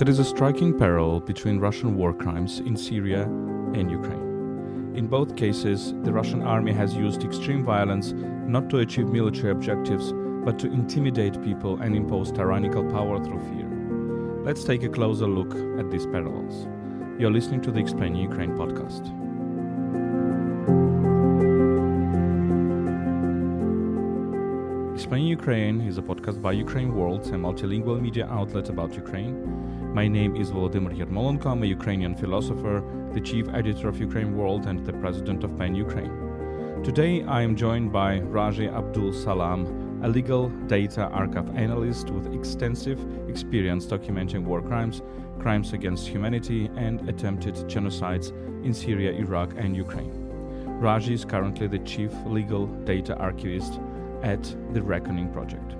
There is a striking parallel between Russian war crimes in Syria and Ukraine. In both cases, the Russian army has used extreme violence not to achieve military objectives, but to intimidate people and impose tyrannical power through fear. Let's take a closer look at these parallels. You're listening to the Explaining Ukraine podcast. Explaining Ukraine is a podcast by UkraineWorld, a multilingual media outlet about Ukraine. My name is Volodymyr Yermolenko. I'm a Ukrainian philosopher, the chief editor of UkraineWorld and the president of PEN Ukraine. Today I am joined by Raji Abdul Salam, a legal data archive analyst with extensive experience documenting war crimes, crimes against humanity, and attempted genocides in Syria, Iraq, and Ukraine. Raji is currently the chief legal data archivist at the Reckoning Project.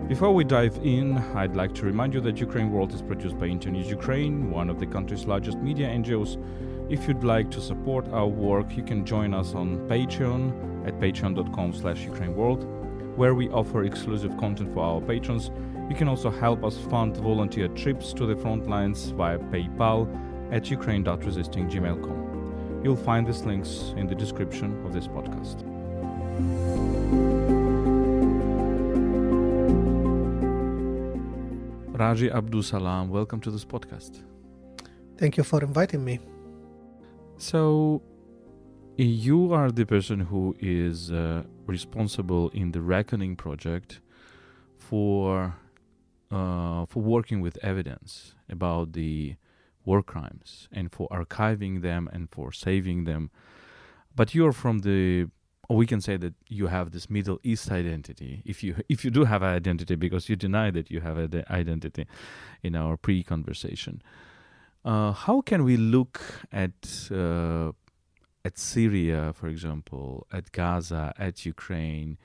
Before we dive in, I'd like to remind you that UkraineWorld is produced by Internews Ukraine, one of the country's largest media NGOs. If you'd like to support our work, you can join us on Patreon at patreon.com/UkraineWorld, where we offer exclusive content for our patrons. You can also help us fund volunteer trips to the front lines via PayPal at ukraine.resisting@gmail.com. You'll find these links in the description of this podcast. Raji Abdul Salam, welcome to this podcast. Thank you for inviting me. So, you are the person who is responsible in the Reckoning Project for working with evidence about the war crimes and for archiving them and for saving them. But you're from we can say that you have this Middle East identity, if you do have an identity, because you deny that you have an identity in our pre-conversation. How can we look at Syria, for example, at Gaza, at Ukraine,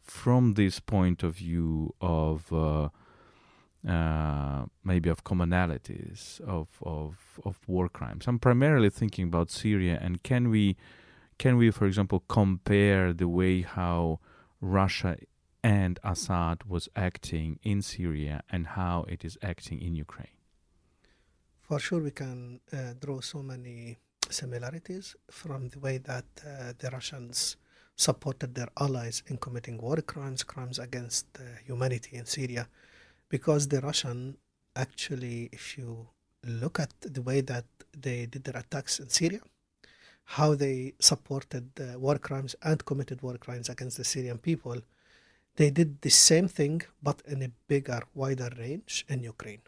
from this point of view of maybe of commonalities of war crimes? I'm primarily thinking about Syria, and can we, for example, compare the way how Russia and Assad was acting in Syria and how it is acting in Ukraine? For sure, we can draw so many similarities from the way that the Russians supported their allies in committing war crimes, crimes against humanity in Syria. Because the Russian, actually, if you look at the way that they did their attacks in Syria, how they supported war crimes and committed war crimes against the Syrian people, they did the same thing, but in a bigger, wider range in Ukraine.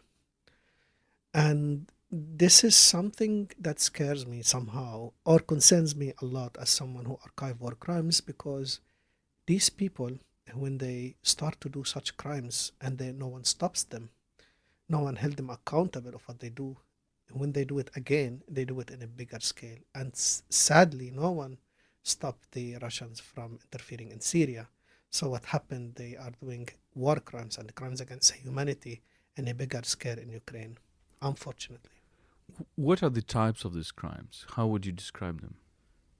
And this is something that scares me somehow, or concerns me a lot as someone who archives war crimes, because these people, when they start to do such crimes and no one stops them, no one held them accountable of what they do, when they do it again, they do it in a bigger scale. And sadly, no one stopped the Russians from interfering in Syria. So what happened, they are doing war crimes and crimes against humanity in a bigger scale in Ukraine, unfortunately. What are the types of these crimes? How would you describe them?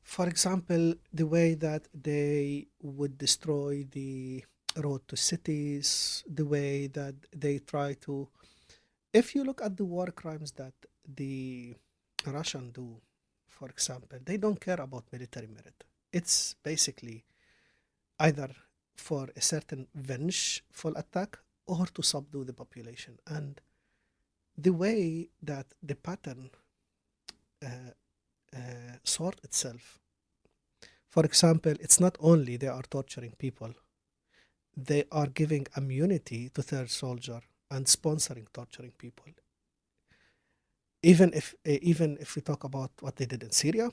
For example, the way that they would destroy the road to cities, the way that they try to... If you look at the war crimes that the Russians do, for example, they don't care about military merit. It's basically either for a certain vengeful attack or to subdue the population. And the way that the pattern sort itself. For example, it's not only they are torturing people, they are giving immunity to third soldier and sponsoring torturing people. Even if we talk about what they did in Syria,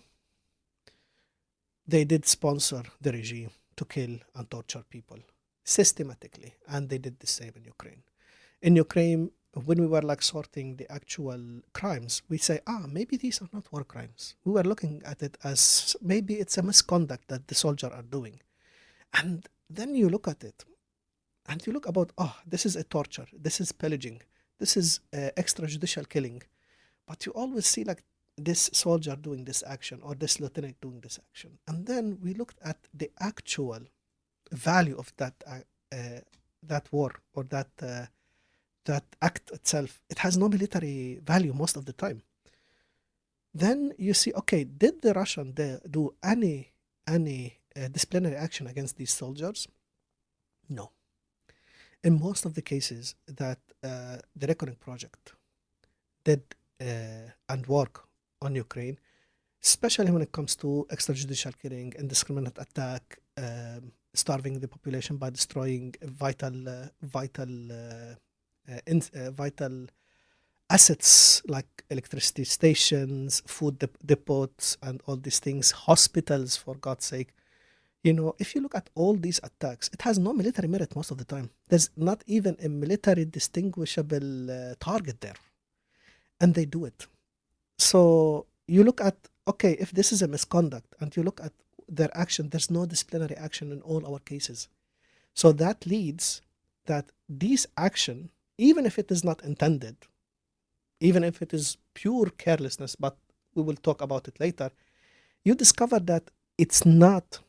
they did sponsor the regime to kill and torture people systematically, and they did the same in Ukraine. In Ukraine, when we were sorting the actual crimes, we say, maybe these are not war crimes. We were looking at it as maybe it's a misconduct that the soldiers are doing. And then you look at it and you look about, this is a torture, this is pillaging, this is extrajudicial killing. But you always see this soldier doing this action or this lieutenant doing this action. And then we looked at the actual value of that that war or that act itself, it has no military value most of the time. Then you see, okay, did the Russian do any disciplinary action against these soldiers? No. In most of the cases that the Reckoning Project did and work on Ukraine, especially when it comes to extrajudicial killing, indiscriminate attack, starving the population by destroying vital assets like electricity stations, food depots, and all these things, hospitals, for God's sake. If you look at all these attacks, it has no military merit most of the time. There's not even a military distinguishable target there. And they do it. So you look at, okay, if this is a misconduct and you look at their action, there's no disciplinary action in all our cases. So that leads that this action, even if it is not intended, even if it is pure carelessness, but we will talk about it later, you discover that it's not.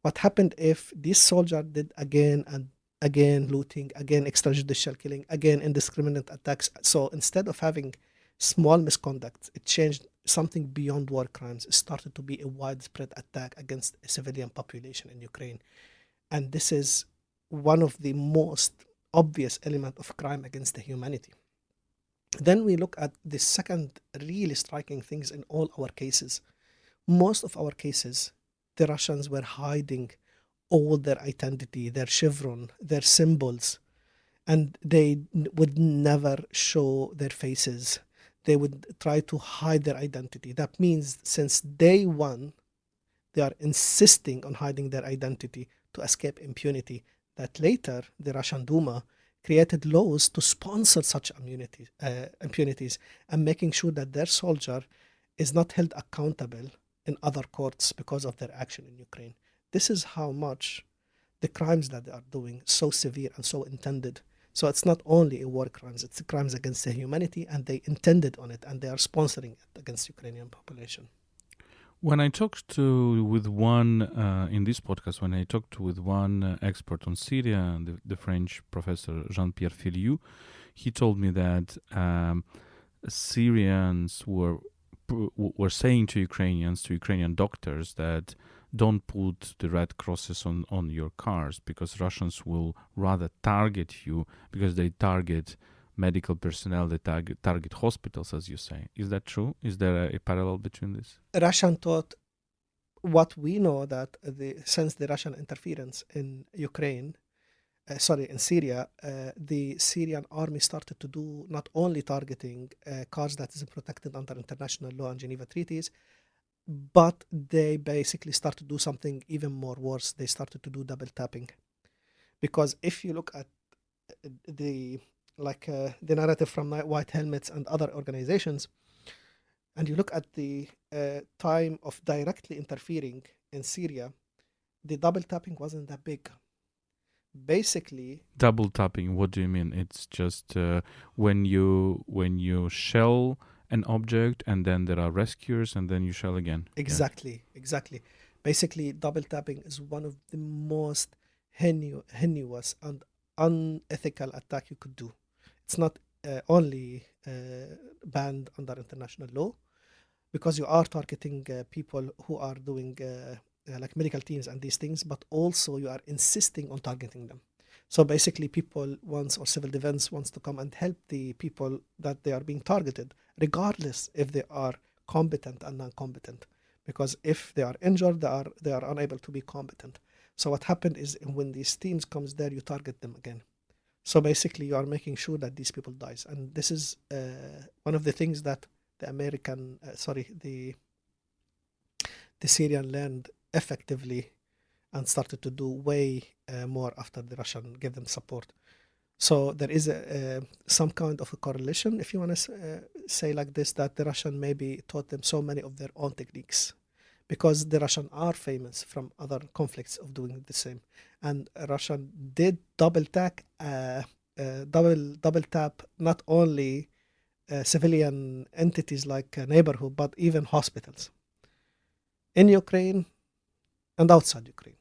What happened if this soldier did again and again looting, again extrajudicial killing, again indiscriminate attacks? So instead of having small misconducts, it changed something beyond war crimes. It started to be a widespread attack against a civilian population in Ukraine. And this is one of the most obvious elements of crime against the humanity. Then we look at the second really striking things in all our cases. Most of our cases, the Russians were hiding all their identity, their chevron, their symbols, and they would never show their faces. They would try to hide their identity. That means since day one, they are insisting on hiding their identity to escape impunity. That later, the Russian Duma created laws to sponsor such impunities and making sure that their soldier is not held accountable in other courts because of their action in Ukraine. This is how much the crimes that they are doing so severe and so intended. So it's not only a war crimes, it's crimes against the humanity, and they intended on it and they are sponsoring it against Ukrainian population. When I talked with one in this podcast, when I talked with one expert on Syria, the French professor Jean-Pierre Filiou, he told me that Syrians were saying to Ukrainian doctors that don't put the red crosses on your cars because Russians will rather target you because they target medical personnel, they target hospitals, as you say. Is that true? Is there a parallel between this? Russian thought, what we know that since the Russian interference in in Syria, the Syrian army started to do not only targeting cars that is protected under international law and Geneva treaties, but they basically started to do something even more worse. They started to do double tapping. Because if you look at the narrative from White Helmets and other organizations, and you look at the time of directly interfering in Syria, the double tapping wasn't that big. Basically, double tapping, what do you mean? It's just when you shell an object and then there are rescuers and then you shell again. Exactly. Basically, double tapping is one of the most heinous and unethical attack you could do. It's not only banned under international law, because you are targeting people who are doing like medical teams and these things, but also you are insisting on targeting them. So basically people or civil defense wants to come and help the people that they are being targeted, regardless if they are competent and non-competent. Because if they are injured, they are unable to be competent. So what happened is when these teams comes there, you target them again. So basically you are making sure that these people dies. And this is one of the things that the Syrian learned effectively and started to do way more after the Russian gave them support. So there is some kind of a correlation, if you want to say like this, that the Russian maybe taught them so many of their own techniques, because the Russian are famous from other conflicts of doing the same. And Russian did double tap not only civilian entities like neighborhood, but even hospitals in Ukraine and outside Ukraine.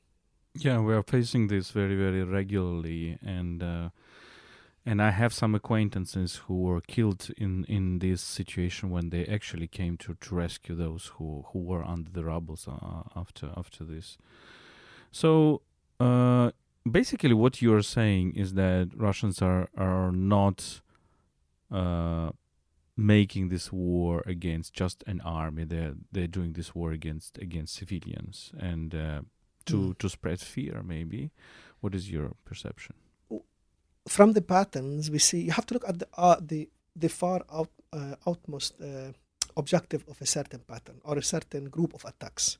Yeah, we are facing this very, very regularly, and I have some acquaintances who were killed in this situation when they actually came to rescue those who were under the rubble after this. So basically, what you are saying is that Russians are not making this war against just an army. They're doing this war against civilians and to spread fear. Maybe. What is your perception? From the patterns we see, you have to look at the far outmost objective of a certain pattern or a certain group of attacks,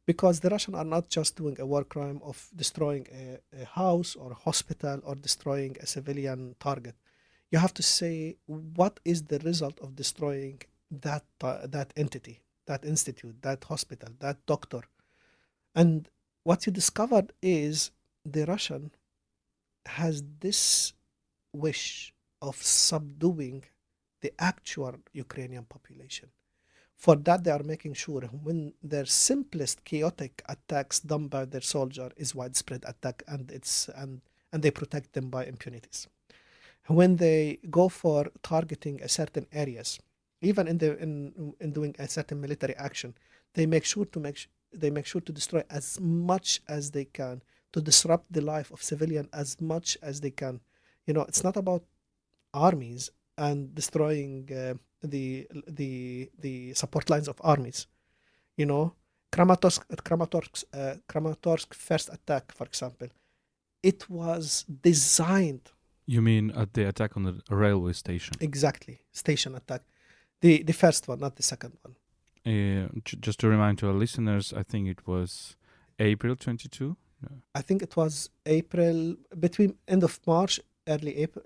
because the Russians are not just doing a war crime of destroying a house or a hospital or destroying a civilian target. You have to say what is the result of destroying that entity, that institute, that hospital, that doctor. And what you discovered is the Russian has this wish of subduing the actual Ukrainian population. For that, they are making sure when their simplest chaotic attacks done by their soldier is widespread attack, and they protect them by impunities. When they go for targeting a certain areas, even in doing a certain military action, they make sure to they make sure to destroy as much as they can, to disrupt the life of civilian as much as they can. It's not about armies and destroying the support lines of armies. You know, Kramatorsk first attack, for example, it was designed. You mean at the attack on the railway station? Exactly, station attack. The first one, not the second one. Just to remind to our listeners, I think it was April 22. I think it was April, between end of March, early April,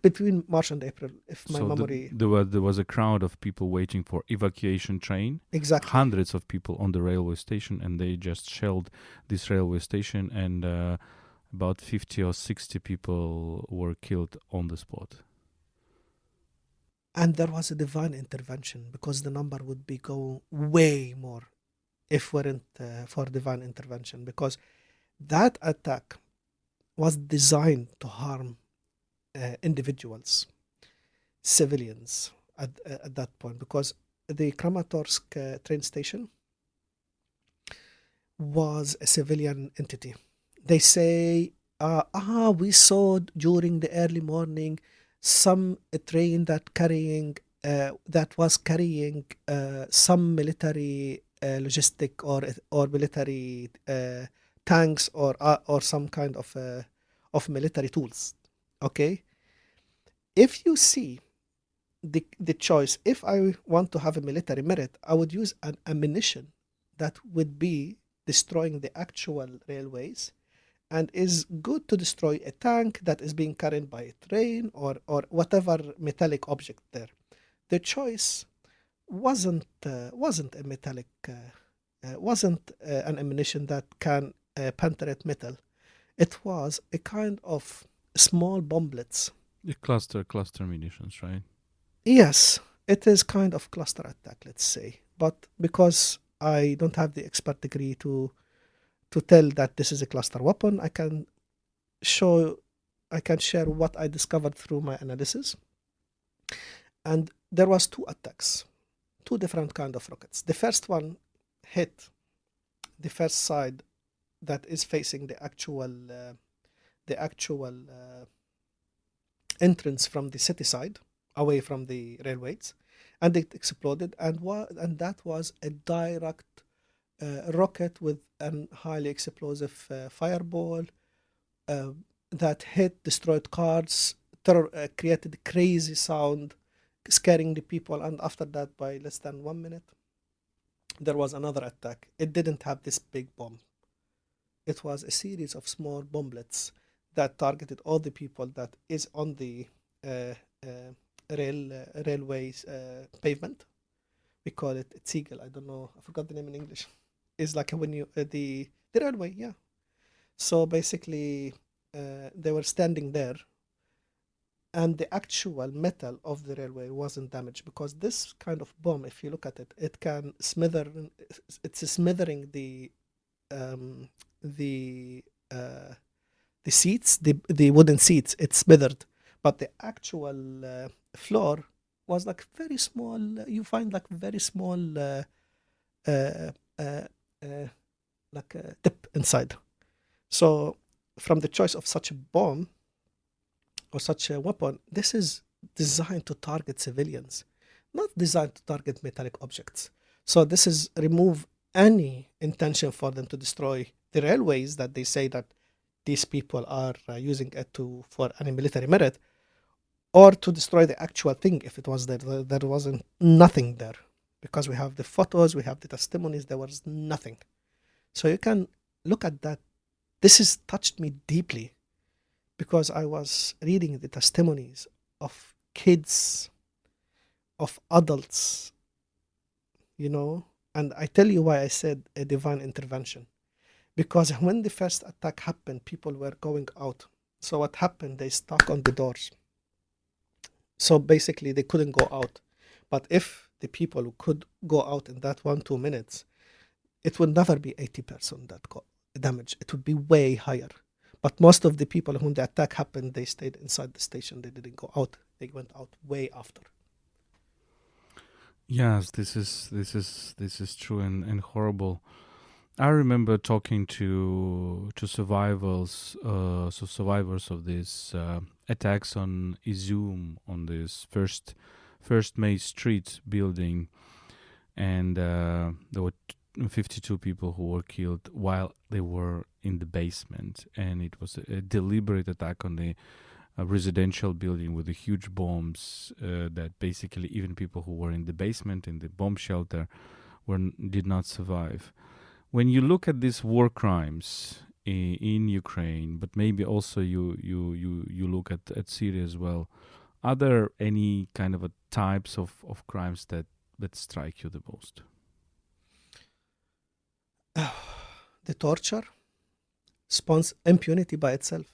between March and April, if my So memory. there was a crowd of people waiting for evacuation train. Exactly. Hundreds of people on the railway station, and they just shelled this railway station, and about 50 or 60 people were killed on the spot. And there was a divine intervention, because the number would be go way more if weren't for divine intervention, because that attack was designed to harm individuals, civilians at that point, because the Kramatorsk train station was a civilian entity. They say, we saw during the early morning some train that was carrying some military logistic or military tanks or some kind of military tools. Okay, if you see the choice, if I want to have a military merit, I would use an ammunition that would be destroying the actual railways, and is good to destroy a tank that is being carried by a train or whatever metallic object there. The choice wasn't a metallic, wasn't an ammunition that can penetrate metal. It was a kind of small bomblets. The cluster munitions, right? Yes, it is kind of cluster attack, let's say. But because I don't have the expert degree to tell that this is a cluster weapon, I can share what I discovered through my analysis. And there was two attacks, two different kind of rockets. The first one hit the first side that is facing the actual entrance from the city side, away from the railways, and it exploded. And that was a direct rocket with a highly explosive fireball that hit, destroyed cars, created crazy sound, scaring the people. And after that, by less than 1 minute, there was another attack. It didn't have this big bomb. It was a series of small bomblets that targeted all the people that is on the uh, railways pavement. We call it Ziegel. I don't know. I forgot the name in English. It's like when you the railway, yeah. So basically, they were standing there, and the actual metal of the railway wasn't damaged, because this kind of bomb, if you look at it, it can smother. It's smothering the the uh, the seats, the wooden seats, it's smothered, but the actual floor was like very small. You find like very small, uh, uh, uh, like a tip inside. So, from the choice of such a bomb or such a weapon, this is designed to target civilians, not designed to target metallic objects. So, this is remove any intention for them to destroy the railways that they say that these people are using it to for any military merit, or to destroy the actual thing if it was there. There wasn't nothing there because we have the photos, we have the testimonies. There was nothing. So you can look at that. This has touched me deeply because I was reading the testimonies of kids, of adults, and I tell you why I said a divine intervention. Because when the first attack happened, people were going out. So what happened? They stuck on the doors. So basically, they couldn't go out. But if the people who could go out in that 1-2 minutes, it would never be 80% that got damage. It would be way higher. But most of the people when the attack happened, they stayed inside the station. They didn't go out. They went out way after. Yes, this is true and horrible. I remember talking to survivors of these attacks on Izum, on this first May Street building, and there were 52 people who were killed while they were in the basement, and it was a deliberate attack on the residential building with the huge bombs that basically even people who were in the basement in the bomb shelter did not survive. When you look at these war crimes in Ukraine, but maybe also you look at Syria as well, are there any kind of types of crimes that strike you the most? The torture, impunity by itself.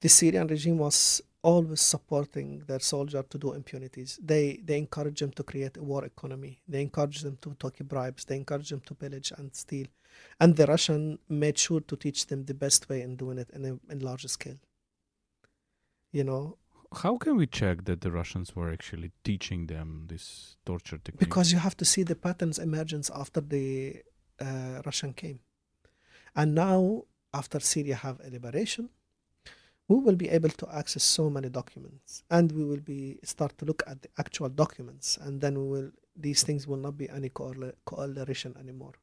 The Syrian regime was always supporting their soldier to do impunities. They encourage them to create a war economy. They encourage them to take bribes. They encourage them to pillage and steal. And the Russian made sure to teach them the best way in doing it in large scale. How can we check that the Russians were actually teaching them this torture technique? Because you have to see the patterns emergence after the Russian came. And now, after Syria have a liberation, we will be able to access so many documents, and we will start to look at the actual documents, and then these things will not be any correlation anymore.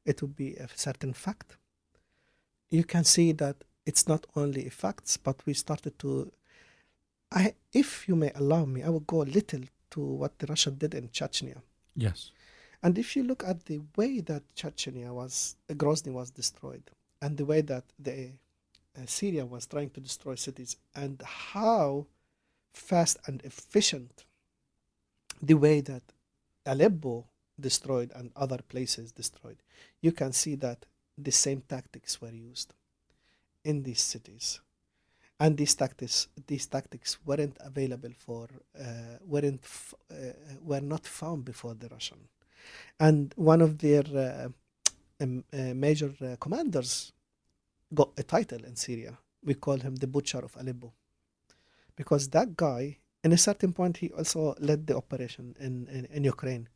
It will be a certain fact. You can see that it's not only facts, but we started to. If you may allow me, I will go a little to what the Russia did in Chechnya. Yes. And if you look at the way that Grozny was destroyed, and the way that Syria was trying to destroy cities, and how fast and efficient the way that Aleppo destroyed and other places destroyed, you can see that the same tactics were used in these cities. And these tactics weren't available were not found before the Russian. And one of their major commanders got a title in Syria. We call him the Butcher of Aleppo. Because that guy, in a certain point, he also led the operation in Ukraine.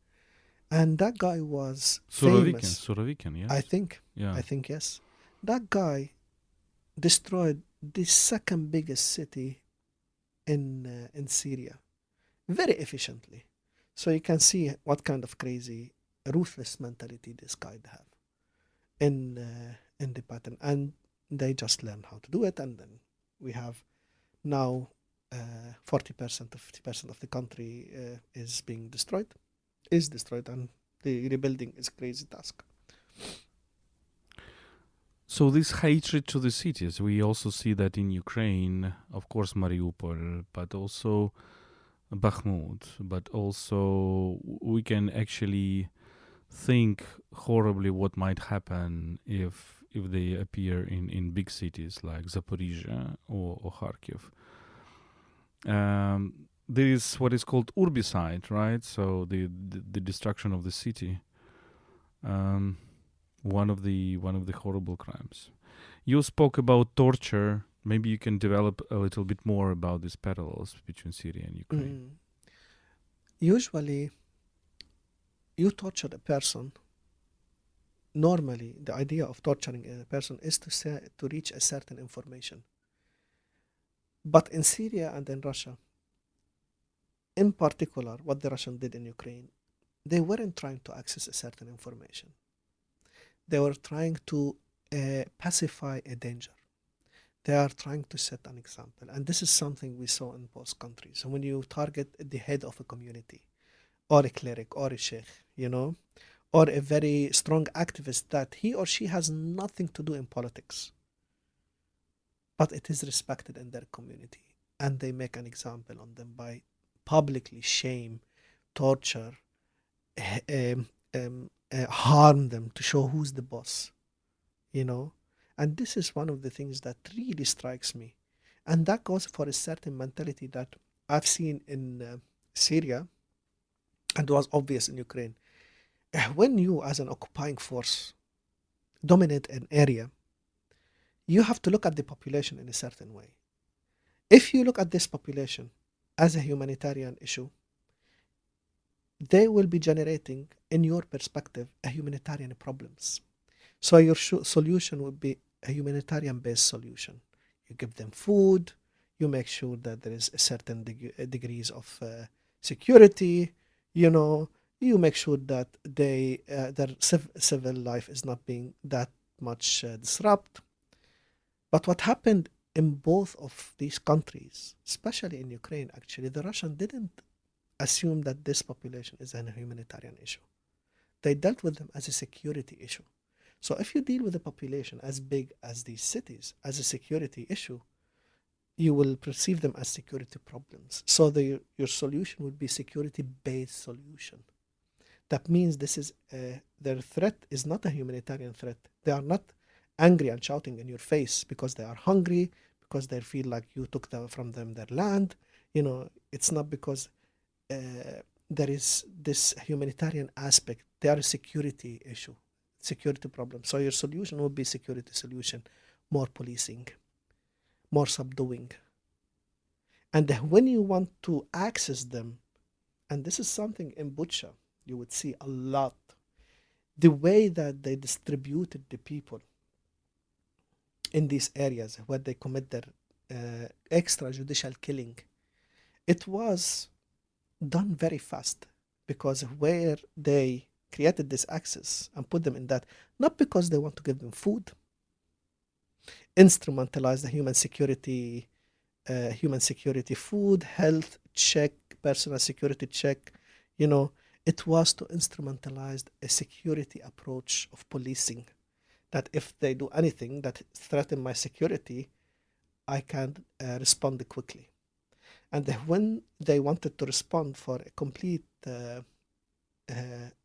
And that guy was famous. Surovikin, yes. I think, yes. That guy destroyed the second biggest city in Syria very efficiently. So you can see what kind of crazy, ruthless mentality this guy have in the pattern. And they just learn how to do it, and then we have now 40% to 50% of the country is destroyed, and the rebuilding is a crazy task. So this hatred to the cities, we also see that in Ukraine, of course Mariupol, but also Bakhmut, but also we can actually think horribly what might happen if they appear in big cities like Zaporizhia or Kharkiv. There is what is called Urbicide, right? So the destruction of the city. One of the horrible crimes. You spoke about torture. Maybe you can develop a little bit more about these parallels between Syria and Ukraine. Usually, you torture a person. Normally, the idea of torturing a person is to reach a certain information. But in Syria and in Russia, in particular, what the Russians did in Ukraine, they weren't trying to access a certain information. They were trying to pacify a danger. They are trying to set an example. And this is something we saw in both countries. So when you target the head of a community, or a cleric, or a sheikh, or a very strong activist that he or she has nothing to do in politics, but it is respected in their community, and they make an example on them by publicly shame, torture, harm them to show who's the boss, you know. And this is one of the things that really strikes me. And that goes for a certain mentality that I've seen in Syria and was obvious in Ukraine. When you, as an occupying force, dominate an area, you have to look at the population in a certain way. If you look at this population as a humanitarian issue, they will be generating, in your perspective, a humanitarian problems. So your solution would be a humanitarian-based solution. You give them food, you make sure that there is a certain degrees of security, you make sure that their civil life is not being that much disrupted. But what happened in both of these countries, especially in Ukraine, actually, the Russians didn't assume that this population is a humanitarian issue. They dealt with them as a security issue. So if you deal with a population as big as these cities as a security issue, you will perceive them as security problems. So your solution would be security-based solution. That means their threat is not a humanitarian threat. They are not angry and shouting in your face because they are hungry, because they feel like you took from them their land. It's not because there is this humanitarian aspect. They are a security issue, security problem. So your solution would be security solution, more policing, more subduing. And when you want to access them, and this is something in Bucha, you would see a lot, the way that they distributed the people in these areas where they commit their extrajudicial killing, it was done very fast, because where they created this access and put them in that, not because they want to give them food, instrumentalize the human security, food, health check, personal security check, it was to instrumentalize a security approach of policing, that if they do anything that threaten my security, I can respond quickly. And when they wanted to respond for a complete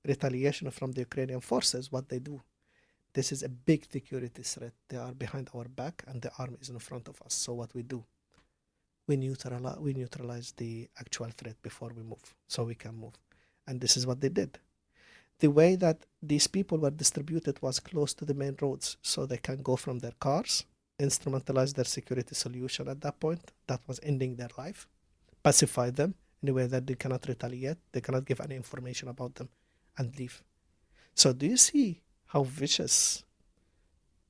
retaliation from the Ukrainian forces, what they do, this is a big security threat. They are behind our back and the army is in front of us. So what we do, we neutralize the actual threat before we move, so we can move. And this is what they did. The way that these people were distributed was close to the main roads, so they can go from their cars, instrumentalize their security solution at that point. That was ending their life. Pacify them in a way that they cannot retaliate, they cannot give any information about them, and leave. So do you see how vicious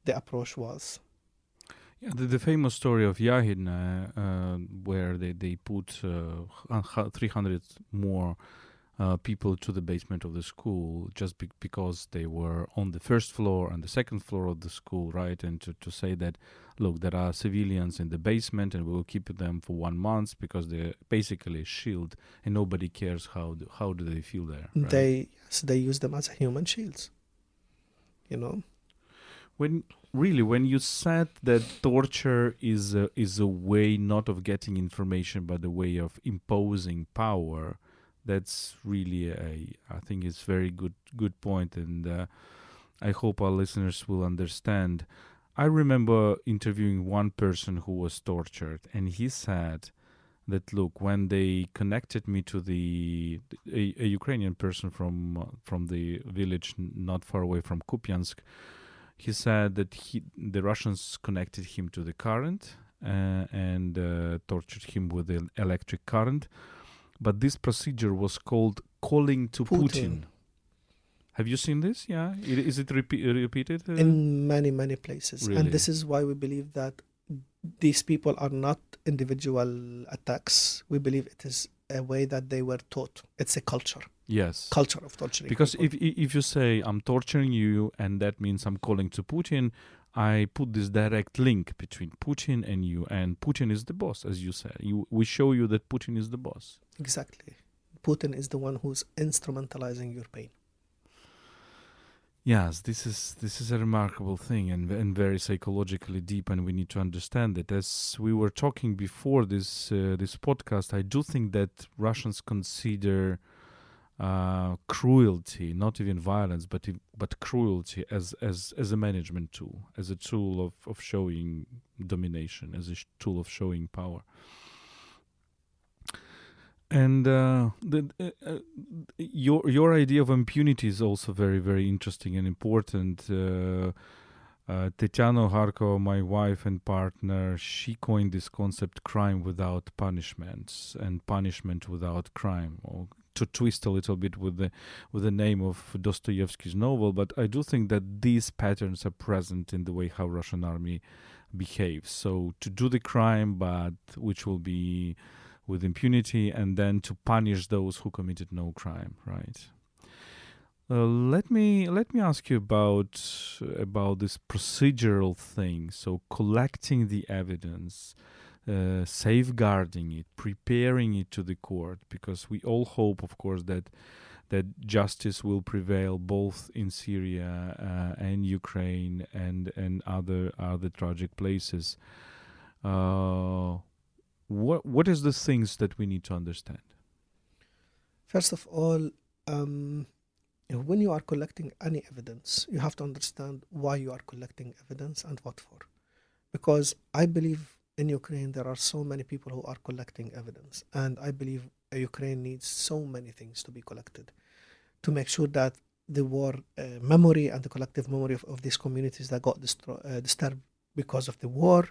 the approach was? Yeah, the famous story of Yahin, where they put 300 more people to the basement of the school just because they were on the first floor and the second floor of the school, right? And to say that, look, there are civilians in the basement and we will keep them for 1 month because they're basically a shield and nobody cares how do they feel there, right? They use them as human shields, When you said that torture is a way not of getting information but a way of imposing power, that's really I think it's very good point, and I hope our listeners will understand. I remember interviewing one person who was tortured, and he said that look, when they connected me to a Ukrainian person from the village not far away from Kupiansk, he said that the Russians connected him to the current and tortured him with the electric current. But this procedure was called calling to Putin. Have you seen this? Yeah. Is it repeated? In many places. Really? And this is why we believe that these people are not individual attacks. We believe it is a way that they were taught. It's a culture. Yes. Culture of torturing Because people. if you say, I'm torturing you, and that means I'm calling to Putin, I put this direct link between Putin and you, and Putin is the boss, as you said. We show you that Putin is the boss. Exactly. Putin is the one who's instrumentalizing your pain. Yes, this is a remarkable thing and very psychologically deep, and we need to understand it. As we were talking before this podcast, I do think that Russians consider cruelty, not even violence, but cruelty as a management tool, as a tool of showing domination, as a tool of showing power. And your idea of impunity is also very, very interesting and important. Tetiana Harkova, my wife and partner, she coined this concept crime without punishments and punishment without crime, or to twist a little bit with the name of Dostoevsky's novel. But I do think that these patterns are present in the way how Russian army behaves. So to do the crime, but which will be with impunity, and then to punish those who committed no crime, right? Let me ask you about this procedural thing. So collecting the evidence, safeguarding it, preparing it to the court, because we all hope, of course, that justice will prevail both in Syria and Ukraine and other tragic places. What is the things that we need to understand? First of all, when you are collecting any evidence, you have to understand why you are collecting evidence and what for. Because I believe in Ukraine there are so many people who are collecting evidence, and I believe Ukraine needs so many things to be collected to make sure that the war memory and the collective memory of these communities that got disturbed because of the war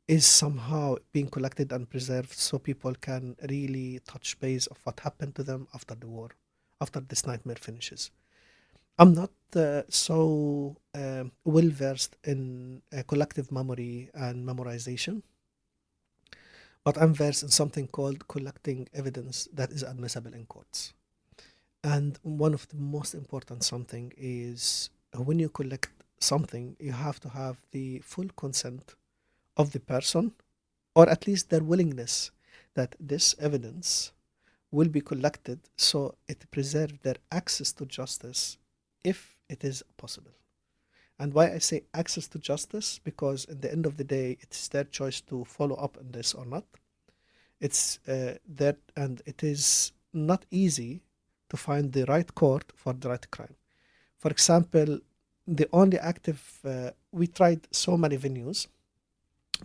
is somehow being collected and preserved, so people can really touch base of what happened to them after the war, after this nightmare finishes. I'm not so well versed in collective memory and memorization, but I'm versed in something called collecting evidence that is admissible in courts. And one of the most important something is when you collect something, you have to have the full consent of the person, or at least their willingness that this evidence will be collected, so it preserves their access to justice if it is possible. And why I say access to justice, because at the end of the day, it's their choice to follow up on this or not. It's that, and it is not easy to find the right court for the right crime. For example, the only active, we tried so many venues,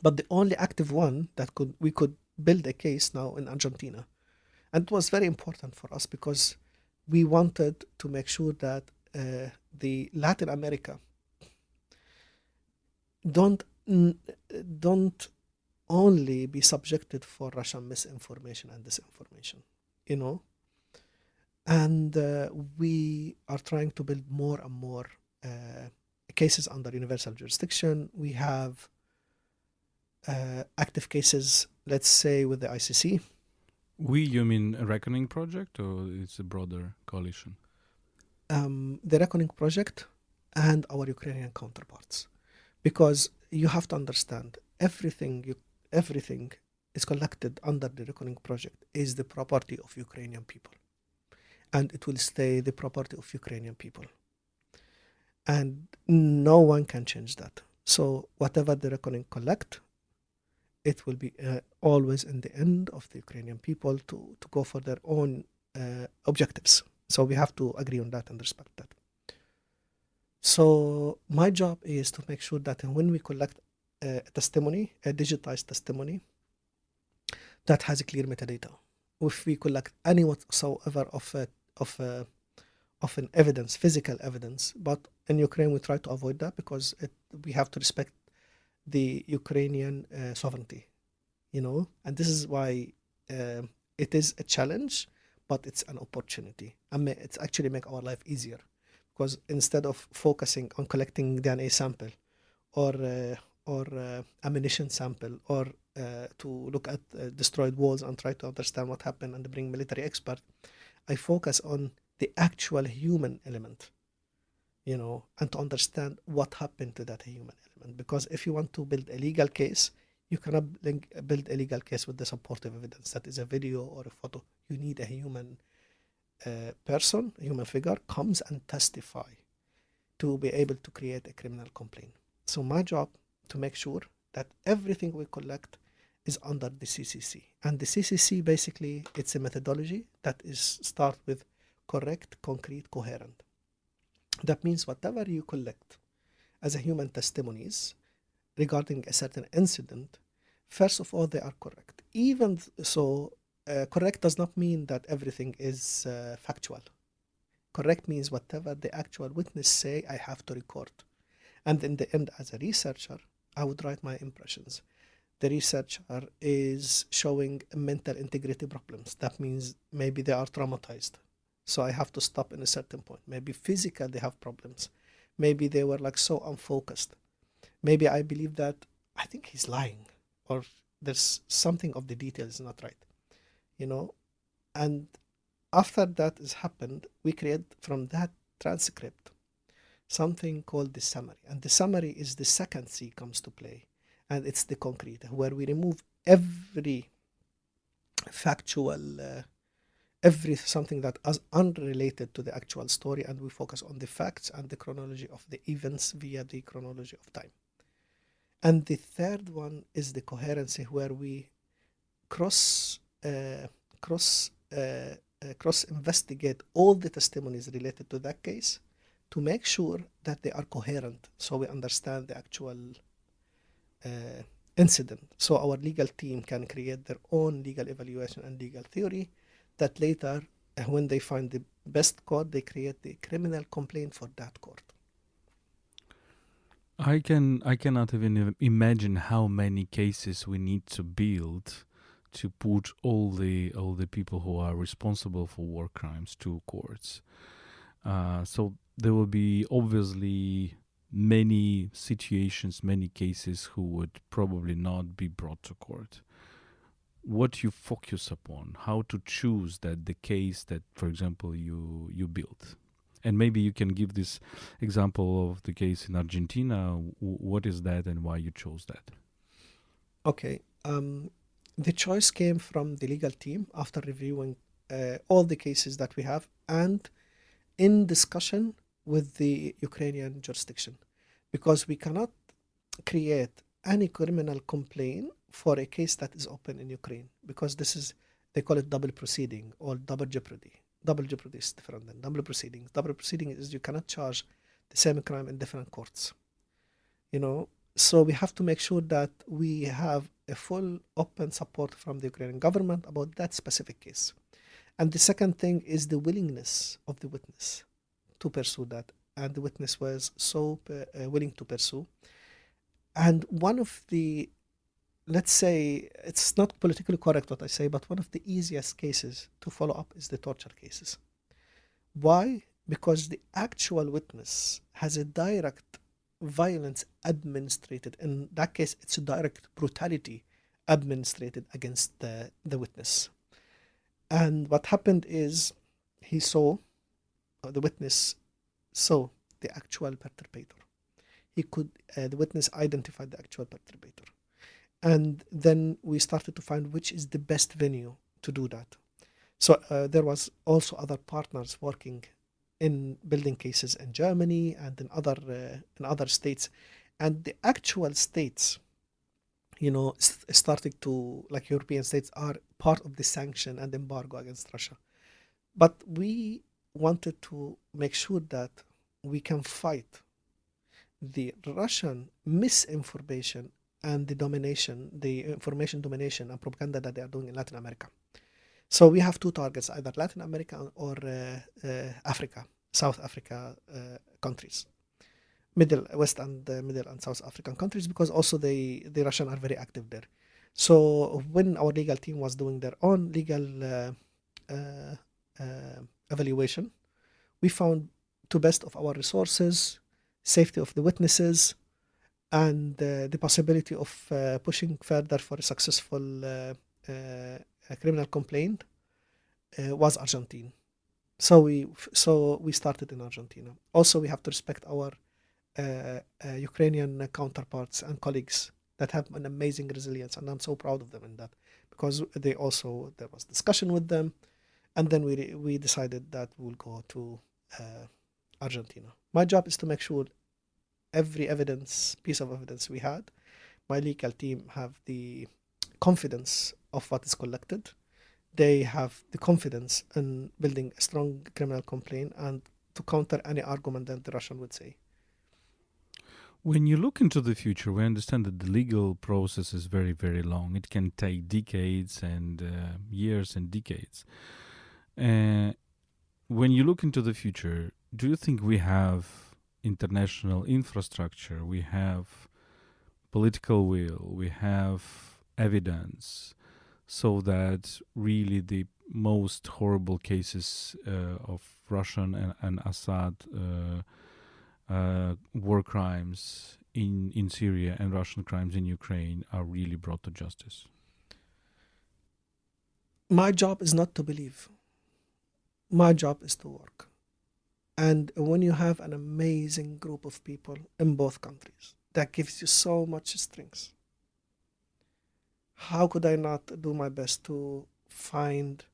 but the only active one that we could build a case now in Argentina. And it was very important for us because we wanted to make sure that the Latin America don't only be subjected for Russian misinformation and disinformation, you know. And we are trying to build more and more cases under universal jurisdiction. We have active cases, let's say, with the ICC. You mean a Reckoning Project, or it's a broader coalition? The Reckoning Project and our Ukrainian counterparts. Because you have to understand, everything is collected under the Reckoning Project is the property of Ukrainian people. And it will stay the property of Ukrainian people. And no one can change that. So whatever the Reckoning collect, it will be always in the end of the Ukrainian people to go for their own objectives. So we have to agree on that and respect that. So my job is to make sure that when we collect a testimony, a digitized testimony, that has a clear metadata. If we collect any whatsoever of an evidence, physical evidence, but in Ukraine we try to avoid that because we have to respect the Ukrainian sovereignty, and this is why it is a challenge, but it's an opportunity. It's actually make our life easier because instead of focusing on collecting DNA sample or ammunition sample or to look at destroyed walls and try to understand what happened and bring military expert, I focus on the actual human element, and to understand what happened to that human element. Because if you want to build a legal case, you cannot build a legal case with the supportive evidence that is a video or a photo. You need a human person, a human figure, comes and testify to be able to create a criminal complaint. So my job to make sure that everything we collect is under the CCC. And the CCC, basically, it's a methodology that is start with correct, concrete, coherent. That means whatever you collect as a human testimonies regarding a certain incident, first of all, they are correct. Even so, correct does not mean that everything is factual. Correct means whatever the actual witness say, I have to record. And in the end, as a researcher, I would write my impressions. The researcher is showing mental integrity problems. That means maybe they are traumatized. So I have to stop in a certain point. Maybe physically they have problems. Maybe they were like so unfocused. Maybe I believe that I think he's lying or there's something of the details not right, And after that has happened, we create from that transcript something called the summary. And the summary is the second C comes to play. And it's the concrete, where we remove every factual, every something that is unrelated to the actual story, and we focus on the facts and the chronology of the events via the chronology of time. And the third one is the coherency, where we cross investigate all the testimonies related to that case to make sure that they are coherent, so we understand the actual incident. So our legal team can create their own legal evaluation and legal theory that later, when they find the best court, they create the criminal complaint for that court. I cannot even imagine how many cases we need to build to put all the people who are responsible for war crimes to courts. So there will be obviously many situations, many cases who would probably not be brought to court. What you focus upon, how to choose that the case that, for example, you built. And maybe you can give this example of the case in Argentina. What is that and why you chose that? Okay. The choice came from the legal team after reviewing all the cases that we have and in discussion with the Ukrainian jurisdiction, because we cannot create any criminal complaint for a case that is open in Ukraine, because they call it double proceeding or double jeopardy. Double jeopardy is different than double proceedings. Double proceeding is you cannot charge the same crime in different courts. So we have to make sure that we have a full open support from the Ukrainian government about that specific case. And the second thing is the willingness of the witness to pursue that. And the witness was so willing to pursue. And one of the, let's say, it's not politically correct what I say, but one of the easiest cases to follow up is the torture cases. Why? Because the actual witness has a direct violence administrated. In that case, it's a direct brutality administrated against the witness. And what happened is the witness saw the actual perpetrator. The witness identified the actual perpetrator. And then we started to find which is the best venue to do that. So there was also other partners working in building cases in Germany and in other states. And the actual states, starting to, like European states, are part of the sanction and embargo against Russia. But we wanted to make sure that we can fight the Russian misinformation and the domination, the information domination and propaganda that they are doing in Latin America. So we have two targets, either Latin America or Africa, South Africa countries, West and Middle and South African countries, because also the Russian are very active there. So when our legal team was doing their own legal uh, evaluation, we found, to best of our resources, safety of the witnesses, and the possibility of pushing further for a successful criminal complaint was Argentina. So we started in Argentina. Also, we have to respect our Ukrainian counterparts and colleagues that have an amazing resilience, and I'm so proud of them in that, because there was discussion with them, and then we decided that we'll go to Argentina. My job is to make sure every piece of evidence we had, my legal team have the confidence of what is collected. They have the confidence in building a strong criminal complaint and to counter any argument that the Russian would say. When you look into the future, we understand that the legal process is very, very long. It can take decades and years and decades. When you look into the future, do you think we have international infrastructure, we have political will, we have evidence, so that really the most horrible cases of Russian and Assad war crimes in Syria and Russian crimes in Ukraine are really brought to justice? My job is not to believe. My job is to work. And when you have an amazing group of people in both countries, that gives you so much strength. How could I not do my best to find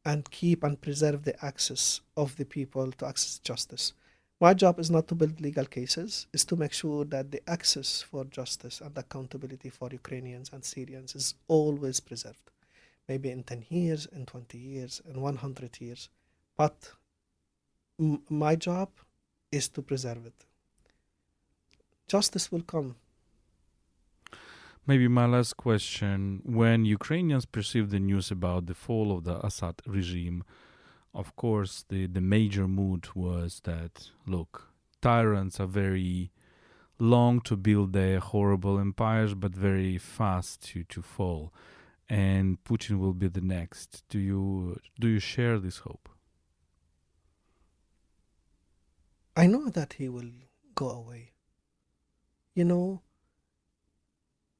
and keep and preserve the access of the people to access justice? My job is not to build legal cases, is to make sure that the access for justice and accountability for Ukrainians and Syrians is always preserved. Maybe in 10 years, in 20 years, in 100 years. But my job is to preserve it. Justice will come. Maybe my last question. When Ukrainians perceive the news about the fall of the Assad regime, of course, the major mood was that, look, tyrants are very long to build their horrible empires, but very fast to fall. And Putin will be the next. Do you share this hope? I know that he will go away. You know,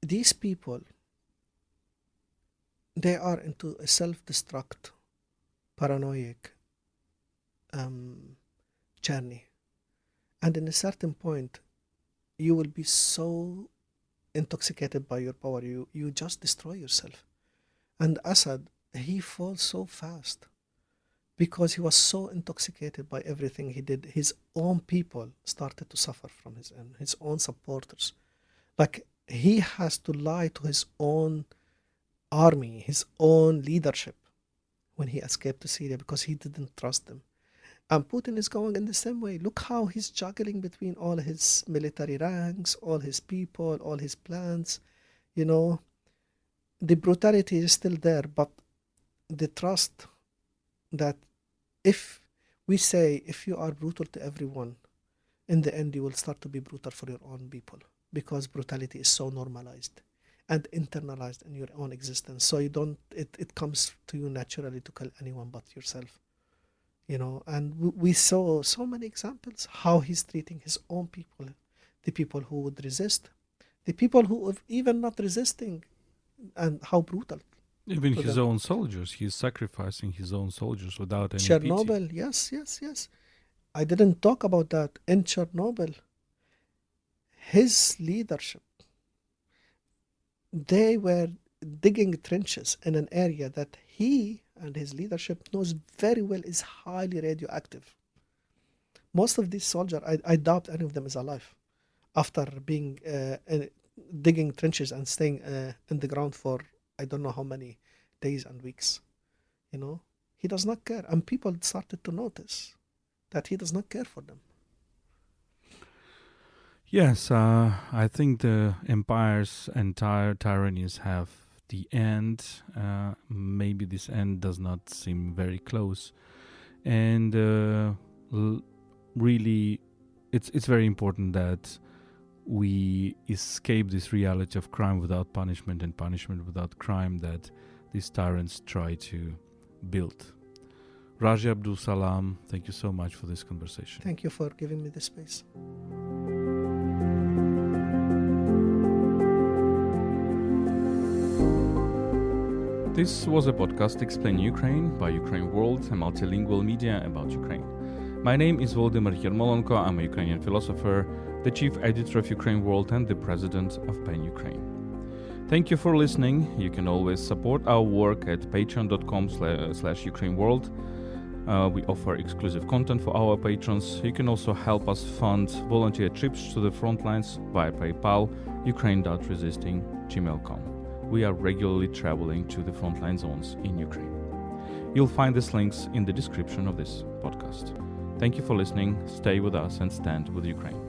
these people, they are into a self-destruct, paranoid journey. And in a certain point, you will be so intoxicated by your power, you just destroy yourself. And Assad, he falls so fast because he was so intoxicated by everything he did. His own people started to suffer from his own supporters. Like, he has to lie to his own army, his own leadership when he escaped to Syria because he didn't trust them. And Putin is going in the same way. Look how he's juggling between all his military ranks, all his people, all his plans. You know, the brutality is still there, but the trust that if you are brutal to everyone, in the end you will start to be brutal for your own people, because brutality is so normalized and internalized in your own existence. So it comes to you naturally to kill anyone but yourself. You know, and we saw so many examples how he's treating his own people, the people who would resist, the people who are even not resisting, and how brutal. Even his own soldiers, he's sacrificing his own soldiers without any Chernobyl, pity. yes. I didn't talk about that. In Chernobyl, his leadership, they were digging trenches in an area that he and his leadership knows very well is highly radioactive. Most of these soldiers, I doubt any of them is alive after being digging trenches and staying in the ground for I don't know how many days and weeks. You know, he does not care, and people started to notice that he does not care for them. Yes, I think the empires and tyrannies have the end. Maybe this end does not seem very close, and really, it's very important that we escape this reality of crime without punishment and punishment without crime that these tyrants try to build. Raji Abdul Salam, thank you so much for this conversation. Thank you for giving me the space. This was a podcast Explain Ukraine by UkraineWorld, a multilingual media about Ukraine. My name is Volodymyr Yermolenko. I'm a Ukrainian philosopher, the chief editor of UkraineWorld and the president of PEN Ukraine. Thank you for listening. You can always support our work at patreon.com/UkraineWorld. We offer exclusive content for our patrons. You can also help us fund volunteer trips to the front lines via PayPal, ukraine.resisting@gmail.com. We are regularly traveling to the frontline zones in Ukraine. You'll find these links in the description of this podcast. Thank you for listening. Stay with us and stand with Ukraine.